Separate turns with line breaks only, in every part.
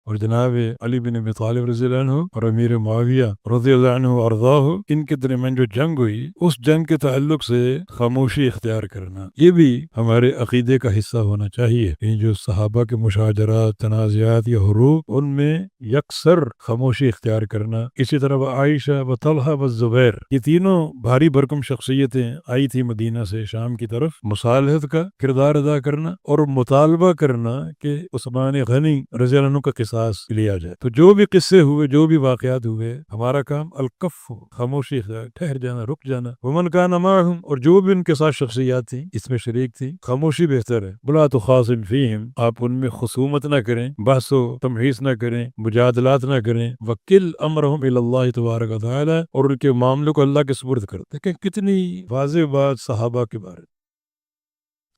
اور جناب علی بن ابی طالب رضی اللہ عنہ اور امیر معاویہ رضی اللہ عنہ ارضاہ ان کے درمیان جو جنگ ہوئی، اس جنگ کے تعلق سے خاموشی اختیار کرنا یہ بھی ہمارے عقیدے کا حصہ ہونا چاہیے۔ ان جو صحابہ کے مشاجرات، تنازعات یا حروب، ان میں یکسر خاموشی اختیار کرنا۔ اسی طرح عائشہ و طلحہ و زبیر، یہ تینوں بھاری بھرکم شخصیتیں آئی تھی مدینہ سے شام کی طرف، مصالحت کا کردار ادا کرنا اور مطالبہ کرنا کہ عثمان غنی رضی اللہ عنہ کا قصاص لیا جائے۔ تو جو بھی قصے ہوئے، جو بھی واقعات ہوئے، ہمارا کام الکف ہو، خاموشی اختیار، ٹھہر جانا، رک جانا۔ ومن کان معہم، اور جو بھی ان کے ساتھ شخصیات تھیں اس میں شریک تھی، خاموشی بہتر ہے۔ بلا تخاصم فیہم، آپ ان میں خصومت نہ کریں، بحث و تمحیص نہ کریں، مجادلات نہ کریں۔ وکل امرہم الی اللہ تبارک و تعالی، اور ان کے معاملوں کو اللہ کے سپرد کر دیں۔ کہ کتنی واضح بات صحابہ کے بارے۔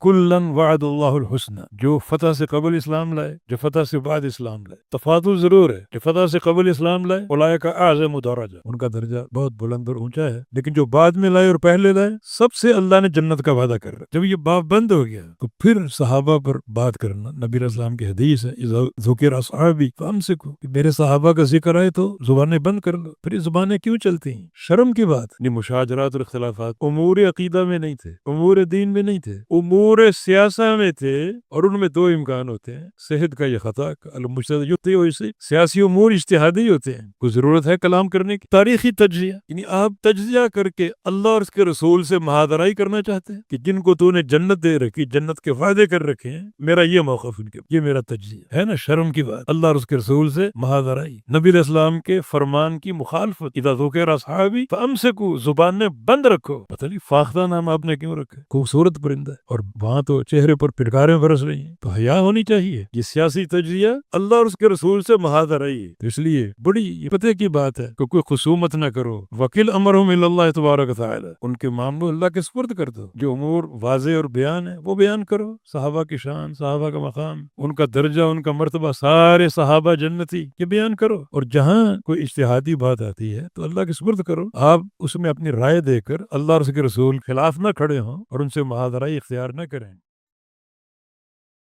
کلن وعد اللہ الحسنى، جو فتح سے قبل اسلام لائے، جو فتح سے بعد اسلام لائے، تفاضل ضرور ہے۔ جو فتح سے قبل اسلام لائے اولئک اعظم درجہ، ان کا درجہ بہت بلند اور اونچا ہے، لیکن جو بعد میں لائے اور پہلے لائے، سب سے اللہ نے جنت کا وعدہ کر رہا۔ جب یہ باب بند ہو گیا تو پھر صحابہ پر بات کرنا، نبی علیہ السلام کی حدیث ہے، اذا ذکر اصحابی فامسکوا، کہ میرے صحابہ کا ذکر آئے تو زبانیں بند کر لو۔ پھر یہ زبانیں کیوں چلتی ہیں؟ شرم کی بات نہیں۔ مشاجرات اور اختلافات امور عقیدہ میں نہیں تھے، امور دین میں نہیں تھے، امور سیاسہ میں تھے، اور ان میں دو امکان ہوتے ہیں، صحت کا یا خطا کا۔ المجتہد یخطئ، ویسے سیاسی امور اجتہادی ہوتے ہیں، کوئی ضرورت ہے کلام کرنے کی۔ تاریخی تجزیہ، یعنی آپ تجزیہ کر کے اللہ اور اس کے رسول سے مہادرائی کرنا چاہتے ہیں کہ جن کو تو نے جنت دے رکھی، جنت کے وعدے کر رکھے ہیں، میرا یہ موقف ان کے، یہ میرا تجزیہ ہے نا۔ شرم کی بات، اللہ اور اس کے رسول سے مہادرائی، نبی علیہ السلام کے فرمان کی مخالفت۔ اذا ذکر اصحابی فامسکوا، زبانیں بند رکھو۔ پتہ نہیں فاختہ نام آپ نے کیوں رکھا، خوبصورت پرندہ ہے، اور وہاں تو چہرے پر پھٹکاریں برس رہی ہیں، تو حیا ہونی چاہیے۔ یہ سیاسی تجزیہ اللہ اور اس کے رسول سے مہادرائی ہے، تو اس لیے بڑی پتے کی بات ہے کہ کوئی خصومت نہ کرو۔ وکل امرہم الی اللہ تبارک و تعالی، ان کے معاملوں اللہ کے سپرد کر دو۔ جو امور واضح اور بیان ہے وہ بیان کرو۔ صحابہ کی شان، صحابہ کا مقام، ان کا درجہ، ان کا مرتبہ، سارے صحابہ جنتی، یہ بیان کرو۔ اور جہاں کوئی اجتہادی بات آتی ہے تو اللہ کے سپرد کرو۔ آپ اس میں اپنی رائے دے کر اللہ اور اس کے رسول خلاف نہ کھڑے ہوں اور ان سے مہادرائی اختیار نہ کریں۔